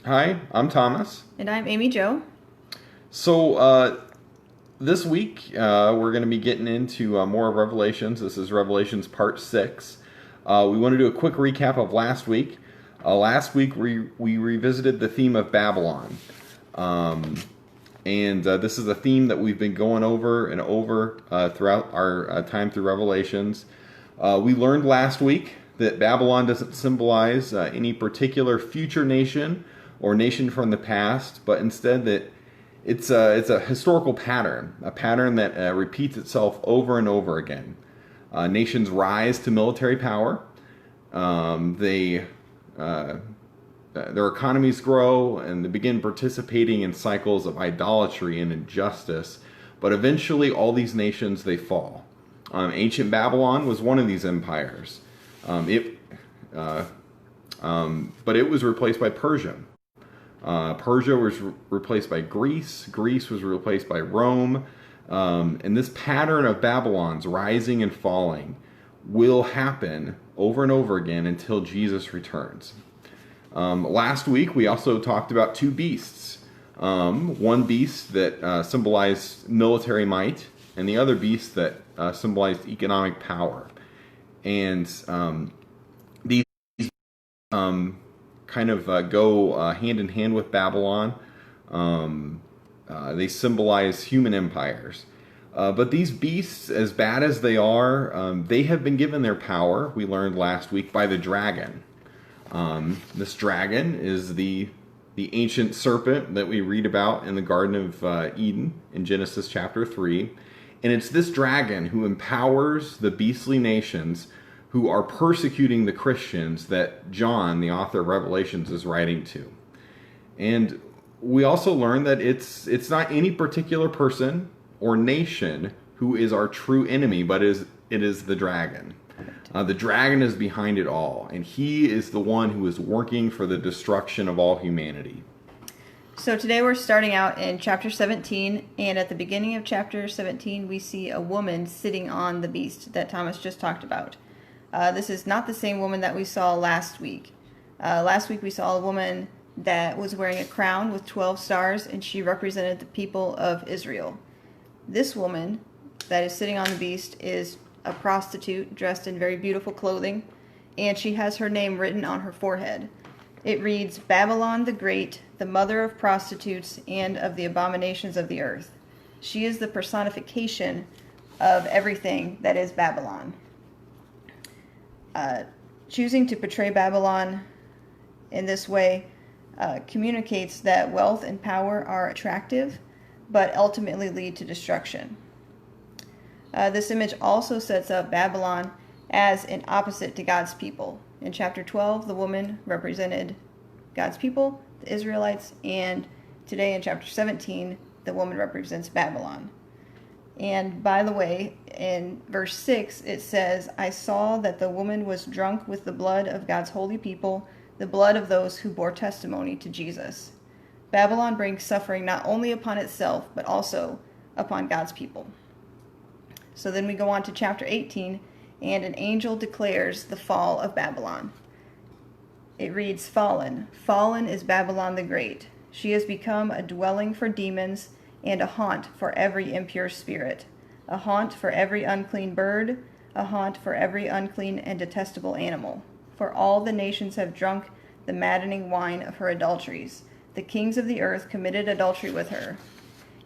Hi, I'm Thomas. And I'm Amy Jo. So this week we're going to be getting into more of Revelations. This is Revelations Part 6. We want to do a quick recap of last week. Last week we revisited the theme of Babylon. Um, and this is a theme that we've been going over and over throughout our time through Revelations. We learned last week that Babylon doesn't symbolize any particular future nation or nation from the past, but instead that it's a historical pattern, a pattern that repeats itself over and over again. Nations rise to military power. They their economies grow and they begin participating in cycles of idolatry and injustice. But eventually, all these nations they fall. Ancient Babylon was one of these empires. It but it was replaced by Persia. Persia was replaced by Greece. Greece was replaced by Rome. And this pattern of Babylon's rising and falling will happen over and over again until Jesus returns. Last week, we also talked about two beasts. One beast that symbolized military might, and the other beast that symbolized economic power. And these kind of go hand in hand with Babylon. They symbolize human empires. But these beasts, as bad as they have been given their power, we learned last week, by the dragon. This dragon is the ancient serpent that we read about in the Garden of Eden in Genesis chapter 3. And it's this dragon who empowers the beastly nations who are persecuting the Christians that John, the author of Revelations, is writing to. And we also learn that it's not any particular person or nation who is our true enemy, but it is the dragon. The dragon is behind it all, and he is the one who is working for the destruction of all humanity. So today we're starting out in chapter 17, and at the beginning of chapter 17 we see a woman sitting on the beast that Thomas just talked about. This is not the same woman that we saw last week. Last week we saw a woman that was wearing a crown with 12 stars, and she represented the people of Israel. This woman that is sitting on the beast is a prostitute dressed in very beautiful clothing, and she has her name written on her forehead. It reads, Babylon the Great, the mother of prostitutes and of the abominations of the earth. She is the personification of everything that is Babylon. Choosing to portray Babylon in this way communicates that wealth and power are attractive, but ultimately lead to destruction. This image also sets up Babylon as an opposite to God's people. In chapter 12, the woman represented God's people, the Israelites, and today in chapter 17, the woman represents Babylon. And by the way, in verse 6, it says, I saw that the woman was drunk with the blood of God's holy people, the blood of those who bore testimony to Jesus. Babylon brings suffering not only upon itself, but also upon God's people. So then we go on to chapter 18, and an angel declares the fall of Babylon. It reads, Fallen. Fallen is Babylon the Great. She has become a dwelling for demons and a haunt for every impure spirit, a haunt for every unclean bird, a haunt for every unclean and detestable animal. For all the nations have drunk the maddening wine of her adulteries. The kings of the earth committed adultery with her,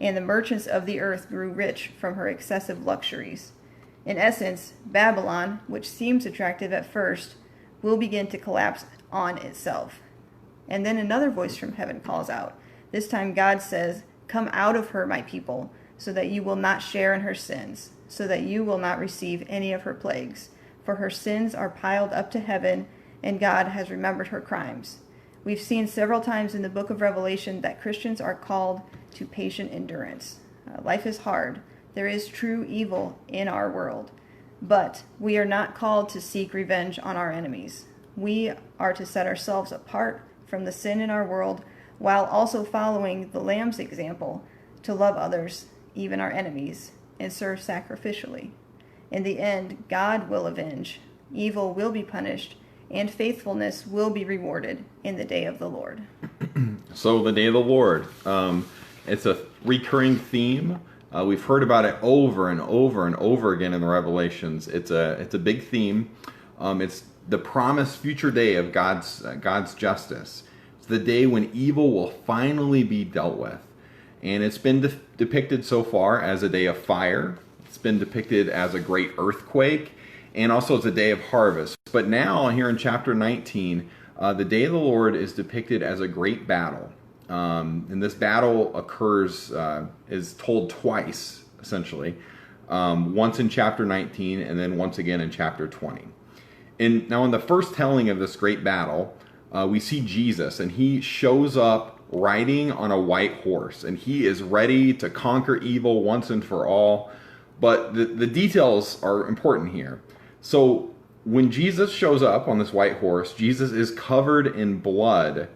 and the merchants of the earth grew rich from her excessive luxuries. In essence, Babylon, which seems attractive at first, will begin to collapse on itself. And then another voice from heaven calls out. This time God says, Come out of her, my people, so that you will not share in her sins, so that you will not receive any of her plagues. For her sins are piled up to heaven, and God has remembered her crimes. We've seen several times in the book of Revelation that Christians are called to patient endurance. Life is hard. There is true evil in our world. But we are not called to seek revenge on our enemies. We are to set ourselves apart from the sin in our world while also following the Lamb's example to love others, even our enemies, and serve sacrificially. In the end, God will avenge, evil will be punished, and faithfulness will be rewarded in the day of the Lord. So the day of the Lord, it's a recurring theme. We've heard about it over and over and over again in the Revelations. It's a big theme. It's the promised future day of God's justice. It's the day when evil will finally be dealt with, and it's been depicted so far as a day of fire. It's been depicted as a great earthquake, and also as a day of harvest. But now, here in chapter 19, the day of the Lord is depicted as a great battle. And this battle is told twice, essentially. Once in chapter 19, and then once again in chapter 20. Now, in the first telling of this great battle, we see Jesus, and he shows up riding on a white horse, and he is ready to conquer evil once and for all. But the details are important here. So when Jesus shows up on this white horse, Jesus is covered in blood,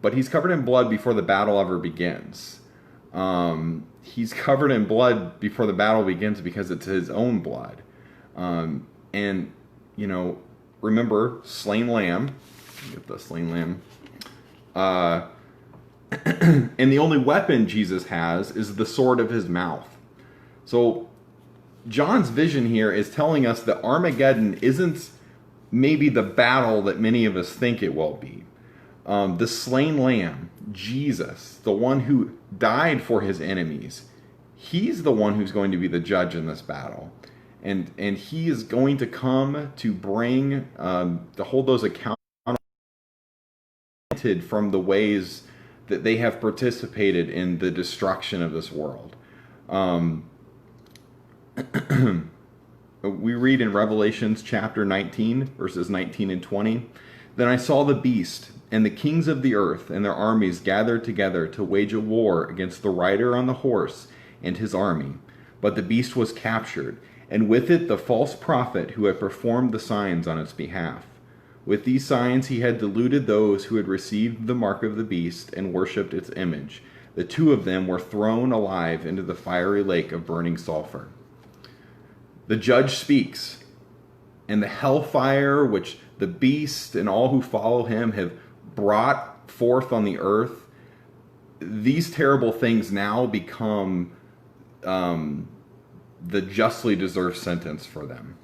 but he's covered in blood before the battle ever begins. He's covered in blood before the battle begins because it's his own blood. And, remember, slain lamb. Get the slain lamb. And the only weapon Jesus has is the sword of his mouth. So John's vision here is telling us that Armageddon isn't maybe the battle that many of us think it will be. The slain lamb, Jesus, the one who died for his enemies, he's the one who's going to be the judge in this battle. And he is going to come to bring, to hold those accountable from the ways that they have participated in the destruction of this world. We read in Revelations chapter 19, verses 19 and 20, "Then I saw the beast and the kings of the earth and their armies gathered together to wage a war against the rider on the horse and his army. But the beast was captured, and with it the false prophet who had performed the signs on its behalf. With these signs he had deluded those who had received the mark of the beast and worshipped its image. The two of them were thrown alive into the fiery lake of burning sulfur." The judge speaks, and the hellfire which the beast and all who follow him have brought forth on the earth, these terrible things now become the justly deserved sentence for them.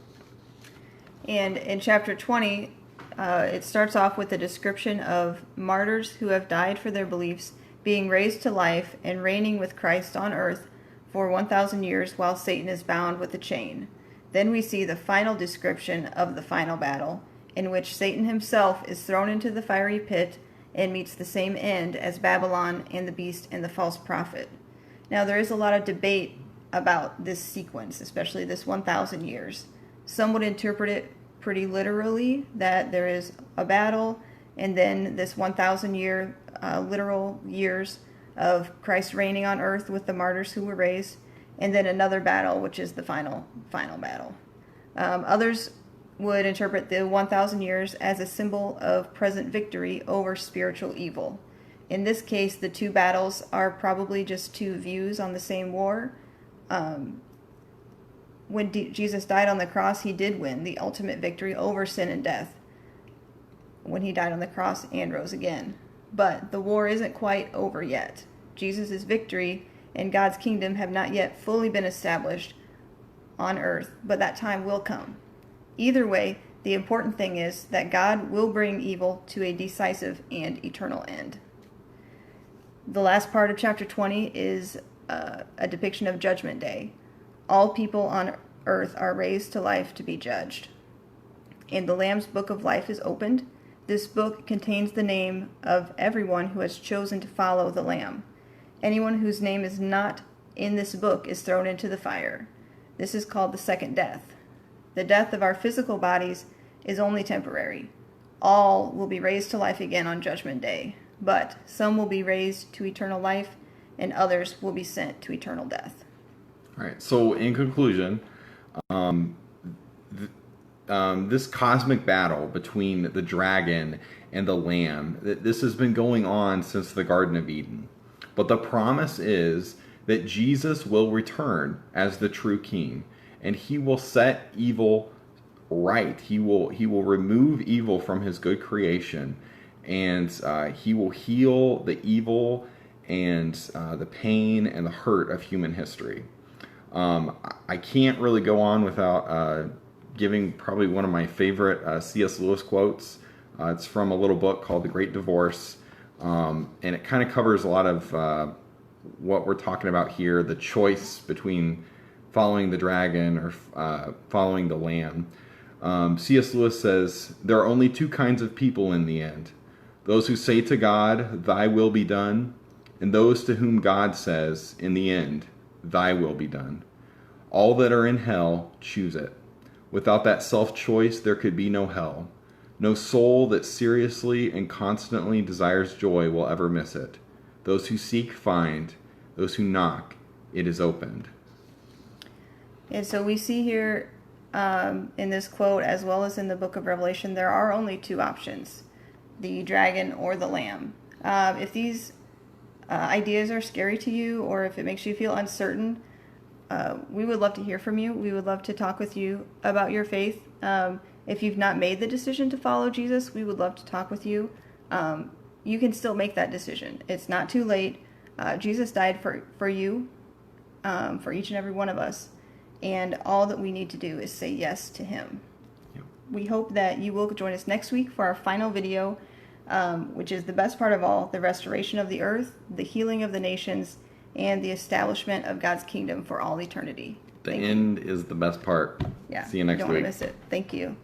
And in chapter 20, it starts off with a description of martyrs who have died for their beliefs being raised to life and reigning with Christ on earth for 1,000 years while Satan is bound with a chain. Then we see the final description of the final battle, in which Satan himself is thrown into the fiery pit and meets the same end as Babylon and the beast and the false prophet. Now, there is a lot of debate about this sequence, especially this 1,000 years. Some would interpret it pretty literally, that there is a battle, and then this 1,000-year literal years of Christ reigning on earth with the martyrs who were raised, and then another battle, which is the final battle. Others would interpret the 1,000 years as a symbol of present victory over spiritual evil. In this case, the two battles are probably just two views on the same war. When Jesus died on the cross, he did win the ultimate victory over sin and death when he died on the cross and rose again. But the war isn't quite over yet. Jesus' victory and God's kingdom have not yet fully been established on earth, but that time will come. Either way, the important thing is that God will bring evil to a decisive and eternal end. The last part of chapter 20 is a depiction of Judgment Day. All people on earth are raised to life to be judged. And the Lamb's book of life is opened. This book contains the name of everyone who has chosen to follow the Lamb. Anyone whose name is not in this book is thrown into the fire. This is called the second death. The death of our physical bodies is only temporary. All will be raised to life again on Judgment Day, but some will be raised to eternal life, and others will be sent to eternal death. All right, so in conclusion, this cosmic battle between the dragon and the lamb, this has been going on since the Garden of Eden. But the promise is that Jesus will return as the true king, and he will set evil right. He will remove evil from his good creation, and he will heal the evil and the pain and the hurt of human history. I can't really go on without giving probably one of my favorite C.S. Lewis quotes. It's from a little book called The Great Divorce, and it kind of covers a lot of what we're talking about here, the choice between following the dragon or following the lamb. C.S. Lewis says, "There are only two kinds of people in the end. Those who say to God, 'Thy will be done,' and those to whom God says, 'In the end, Thy will be done.' All that are in hell choose it. Without that self-choice, there could be no hell. No soul that seriously and constantly desires joy will ever miss it. Those who seek find. Those who knock, it is opened." And so we see here in this quote, as well as in the book of Revelation, there are only two options: the dragon or the lamb. If these ideas are scary to you, or if it makes you feel uncertain, we would love to hear from you. We would love to talk with you about your faith. If you've not made the decision to follow Jesus, we would love to talk with you. You can still make that decision. It's not too late. Jesus died for you, for each and every one of us. And all that we need to do is say yes to him. Yep. We hope that you will join us next week for our final video, which is the best part of all: the restoration of the earth, the healing of the nations, and the establishment of God's kingdom for all eternity. The end is the best part. Yeah. See you next don't week. want to miss it. Thank you.